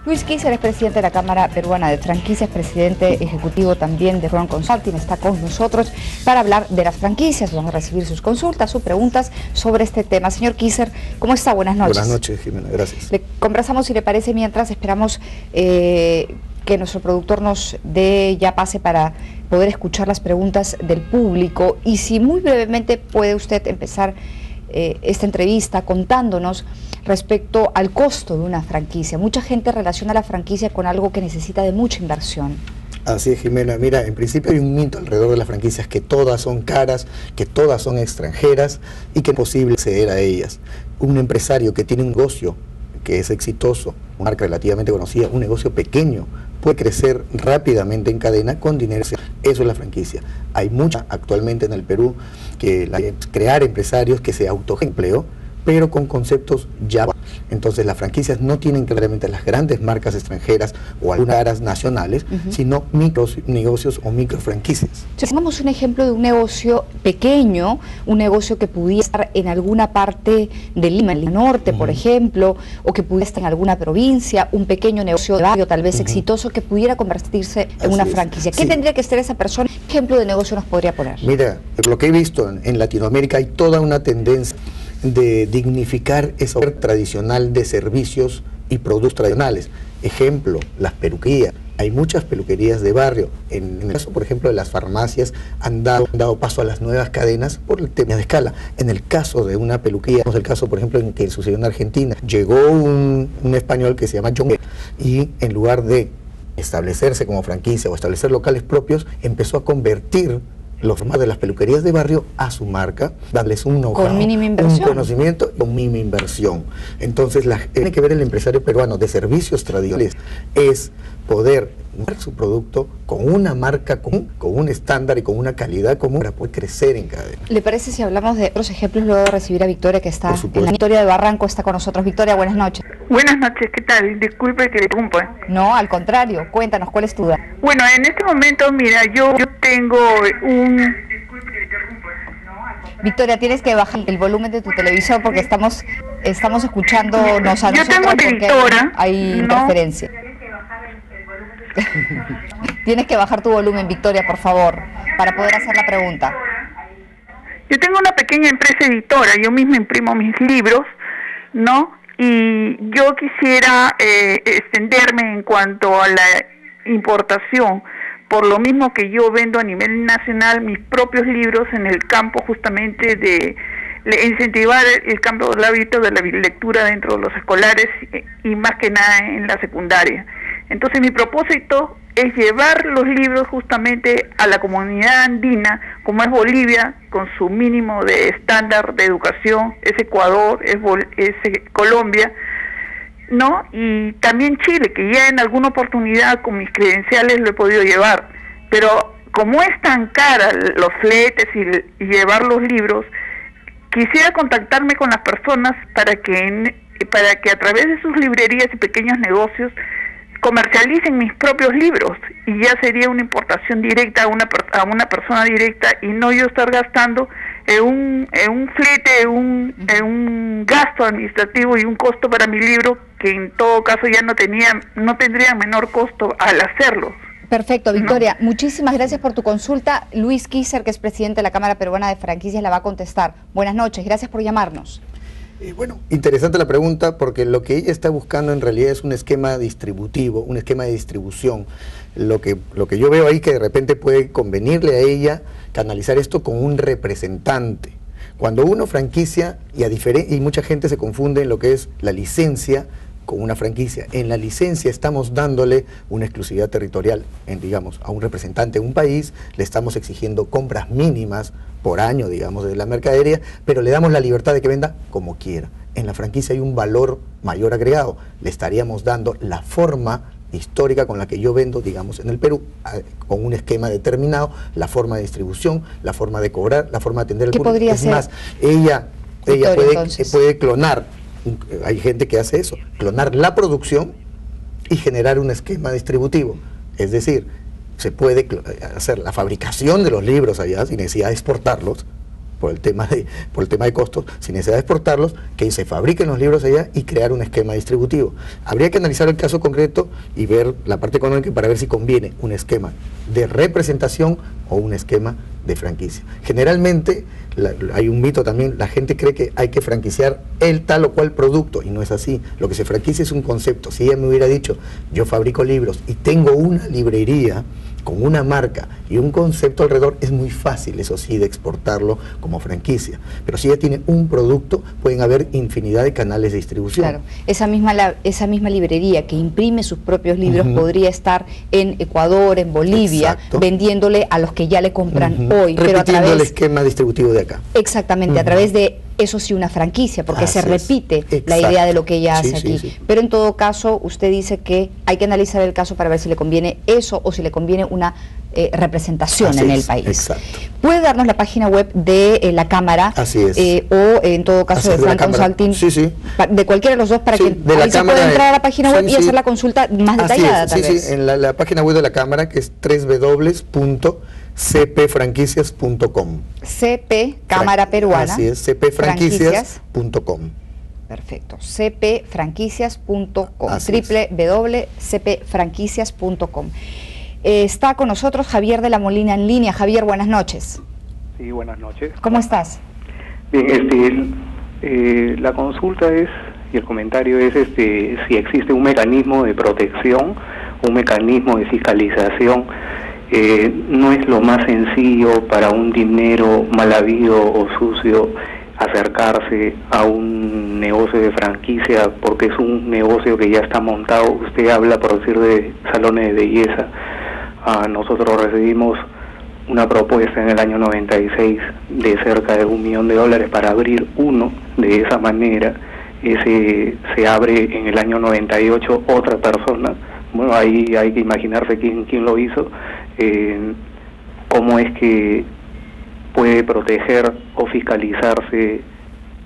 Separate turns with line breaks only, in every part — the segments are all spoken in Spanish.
Luis Kisser es presidente de la Cámara Peruana de Franquicias, presidente ejecutivo también de Ron Consulting, está con nosotros para hablar de las franquicias. Vamos a recibir sus consultas, sus preguntas sobre este tema. Señor Kisser, ¿cómo está? Buenas noches.
Buenas noches, Jimena, gracias.
Le conversamos, si le parece, mientras esperamos que nuestro productor nos dé ya pase para poder escuchar las preguntas del público. Y si muy brevemente puede usted empezar esta entrevista contándonos respecto al costo de una franquicia. Mucha gente relaciona la franquicia con algo que necesita de mucha inversión.
Así es, Jimena. Mira, en principio hay un mito alrededor de las franquicias, que todas son caras, que todas son extranjeras y que es posible acceder a ellas. Un empresario que tiene un negocio que es exitoso, una marca relativamente conocida, un negocio pequeño, puede crecer rápidamente en cadena con dinero. Eso es la franquicia. Hay mucha actualmente en el Perú que crear empresarios que se autoempleo, pero con conceptos ya. Entonces las franquicias no tienen que realmente las grandes marcas extranjeras o algunas áreas nacionales, sino micronegocios o microfranquicias.
Si tomamos un ejemplo de un negocio pequeño, un negocio que pudiera estar en alguna parte de Lima, en el norte, por ejemplo, o que pudiera estar en alguna provincia, un pequeño negocio de barrio tal vez exitoso que pudiera convertirse en una franquicia. ¿Qué tendría que ser esa persona? ¿Qué ejemplo de negocio nos podría poner?
Mira, lo que he visto en Latinoamérica hay toda una tendencia de dignificar esa oferta tradicional de servicios y productos tradicionales. Ejemplo, las peluquerías. Hay muchas peluquerías de barrio. En el caso, por ejemplo, de las farmacias han dado paso a las nuevas cadenas por el tema de escala. En el caso de una peluquería, tenemos el caso, por ejemplo, en que sucedió en Argentina. Llegó un español que se llama John y en lugar de establecerse como franquicia o establecer locales propios, empezó a convertir los formatos de las peluquerías de barrio a su marca, darles un know-how, un conocimiento y una mínima inversión. Entonces, tiene que ver el empresario peruano de servicios tradicionales, es poder dar su producto con una marca común, con un estándar y con una calidad común para poder crecer en cadena.
¿Le parece si hablamos de otros ejemplos luego de recibir a Victoria, que está en la Victoria de Barranco, está con nosotros? Victoria, buenas noches.
Buenas noches, ¿qué tal? Disculpe que le interrumpa.
No, al contrario, cuéntanos, ¿cuál es tu duda?
Bueno, en este momento, mira, yo tengo un...
Victoria, tienes que bajar el volumen de tu televisor porque estamos escuchándonos a nosotros.
Yo tengo editora,
hay interferencia. Tienes que bajar tu volumen, Victoria, por favor, para poder hacer la pregunta.
Yo tengo una pequeña empresa editora, yo misma imprimo mis libros, ¿no? Y yo quisiera extenderme en cuanto a la importación, por lo mismo que yo vendo a nivel nacional mis propios libros en el campo justamente de incentivar el campo del hábito de la lectura dentro de los escolares y más que nada en la secundaria. Entonces mi propósito es llevar los libros justamente a la comunidad andina, como es Bolivia, con su mínimo de estándar de educación, es Ecuador, es Colombia, ¿no? Y también Chile, que ya en alguna oportunidad con mis credenciales lo he podido llevar. Pero como es tan cara los fletes y llevar los libros, quisiera contactarme con las personas para que a través de sus librerías y pequeños negocios comercialicen mis propios libros, y ya sería una importación directa a una persona directa, y no yo estar gastando en un flete, en un gasto administrativo y un costo para mi libro que en todo caso ya no tendría menor costo al hacerlo.
Perfecto, Victoria, muchísimas gracias por tu consulta. Luis Kisser, que es presidente de la Cámara Peruana de Franquicias, la va a contestar. Buenas noches, gracias por llamarnos.
Bueno, interesante la pregunta, porque lo que ella está buscando en realidad es un esquema distributivo, un esquema de distribución. Lo que yo veo ahí que de repente puede convenirle a ella canalizar esto con un representante. Cuando uno franquicia, y mucha gente se confunde en lo que es la licencia con una franquicia. En la licencia estamos dándole una exclusividad territorial, digamos, a un representante de un país, le estamos exigiendo compras mínimas por año, digamos, de la mercadería, pero le damos la libertad de que venda como quiera. En la franquicia hay un valor mayor agregado, le estaríamos dando la forma histórica con la que yo vendo, digamos, en el Perú, con un esquema determinado, la forma de distribución, la forma de cobrar, la forma de atender el público.
¿Qué podría
ser?
Más,
ella puede clonar. Hay gente que hace eso, clonar la producción y generar un esquema distributivo. Es decir, se puede hacer la fabricación de los libros allá sin necesidad de exportarlos, por el tema de costos, sin necesidad de exportarlos, que se fabriquen los libros allá y crear un esquema distributivo. Habría que analizar el caso concreto y ver la parte económica para ver si conviene un esquema de representación o un esquema de franquicia. Generalmente hay un mito también, la gente cree que hay que franquiciar el tal o cual producto, y no es así. Lo que se franquicia es un concepto. Si ella me hubiera dicho, yo fabrico libros y tengo una librería con una marca y un concepto alrededor, es muy fácil, eso sí, de exportarlo como franquicia. Pero si ella tiene un producto, pueden haber infinidad de canales de distribución.
Claro, esa misma librería que imprime sus propios libros podría estar en Ecuador, en Bolivia,
exacto,
vendiéndole a los que ya le compran hoy.
Repitiendo pero a través, el esquema distributivo de acá.
Exactamente, a través de, eso sí, una franquicia, porque
así
se repite la idea de lo que ella hace aquí. Sí. Pero en todo caso, usted dice que hay que analizar el caso para ver si le conviene eso o si le conviene una representación así en el país.
Exacto.
¿Puede darnos la página web de la Cámara?
Así es.
O en todo caso de Frank Consulting, de cualquiera de los dos, para que ahí se pueda entrar a la página web y hacer la consulta más detallada, tal vez.
Sí, en la página web de la Cámara, que es www.cpfranquicias.com.
CP, Cámara Peruana.
Así es, cpfranquicias.com.
Perfecto, cpfranquicias.com, www.cpfranquicias.com. Está con nosotros Javier de la Molina en línea. Javier, buenas noches.
Sí, buenas noches.
¿Cómo estás?
Bien, la consulta es, y el comentario es si existe un mecanismo de protección, un mecanismo de fiscalización. No es lo más sencillo para un dinero mal habido o sucio acercarse a un negocio de franquicia, porque es un negocio que ya está montado. Usted habla, por decir, de salones de belleza. Nosotros recibimos una propuesta en el año 96 de cerca de $1 millón para abrir uno de esa manera. Ese se abre en el año 98 otra persona. Bueno, ahí hay que imaginarse quién lo hizo, cómo es que puede proteger o fiscalizarse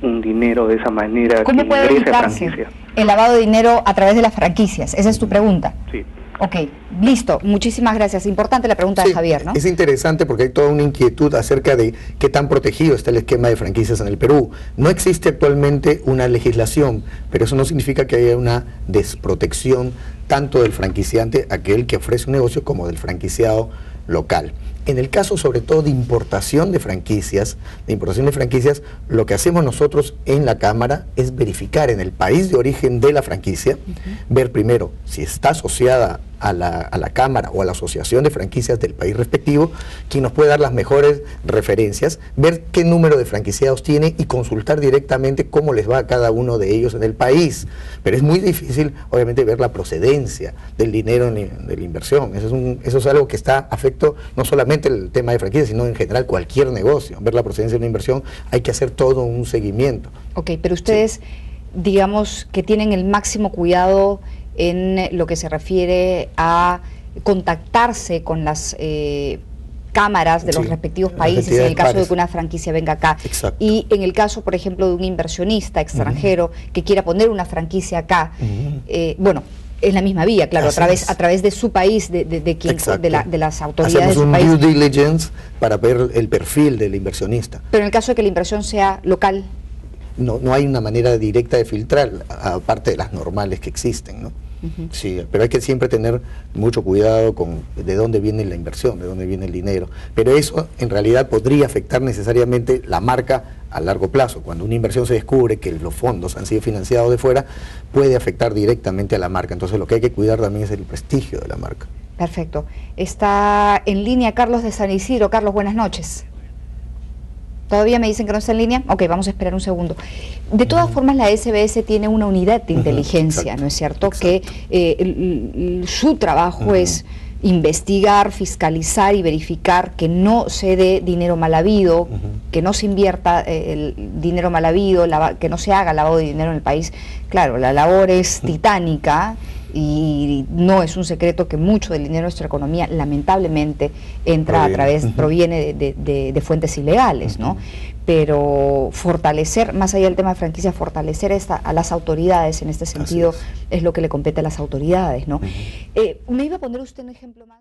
un dinero de esa manera.
¿Cómo puede evitarse el lavado de dinero a través de las franquicias? Esa es tu pregunta.
Sí.
Ok, listo, muchísimas gracias. Importante la pregunta de Javier, ¿no?
Es interesante porque hay toda una inquietud acerca de qué tan protegido está el esquema de franquicias en el Perú. No existe actualmente una legislación, pero eso no significa que haya una desprotección tanto del franquiciante, aquel que ofrece un negocio, como del franquiciado local. En el caso sobre todo de importación de franquicias, lo que hacemos nosotros en la Cámara es verificar en el país de origen de la franquicia, ver primero si está asociada a la Cámara o a la Asociación de Franquicias del país respectivo, quien nos puede dar las mejores referencias, ver qué número de franquiciados tiene y consultar directamente cómo les va a cada uno de ellos en el país. Pero es muy difícil, obviamente, ver la procedencia del dinero de la inversión. Eso es algo que está afecto no solamente el tema de franquicias, sino en general cualquier negocio. Ver la procedencia de una inversión, hay que hacer todo un seguimiento.
Ok, pero ustedes, digamos, que tienen el máximo cuidado en lo que se refiere a contactarse con las cámaras de los respectivos países en el caso de que una franquicia venga acá.
Exacto.
Y en el caso, por ejemplo, de un inversionista extranjero que quiera poner una franquicia acá, bueno, es la misma vía, claro, a través de su país, de las autoridades de su país.
Hacemos un due diligence para ver el perfil del inversionista.
Pero en el caso de que la inversión sea local,
no hay una manera directa de filtrar, aparte de las normales que existen, ¿no? Sí, pero hay que siempre tener mucho cuidado con de dónde viene la inversión, de dónde viene el dinero. Pero eso en realidad podría afectar necesariamente la marca a largo plazo. Cuando una inversión se descubre que los fondos han sido financiados de fuera, puede afectar directamente a la marca. Entonces lo que hay que cuidar también es el prestigio de la marca.
Perfecto. Está en línea Carlos de San Isidro. Carlos, buenas noches. ¿Todavía me dicen que no está en línea? Ok, vamos a esperar un segundo. De todas formas, la SBS tiene una unidad de inteligencia, ¿no es cierto? Que su trabajo es investigar, fiscalizar y verificar que no se dé dinero mal habido, que no se invierta el dinero mal habido, que no se haga lavado de dinero en el país. Claro, la labor es titánica. Y no es un secreto que mucho del dinero de nuestra economía lamentablemente proviene de fuentes ilegales, ¿no? Pero fortalecer, más allá del tema de franquicia, fortalecer a las autoridades en este sentido es lo que le compete a las autoridades, ¿no? Me iba a poner usted un ejemplo más.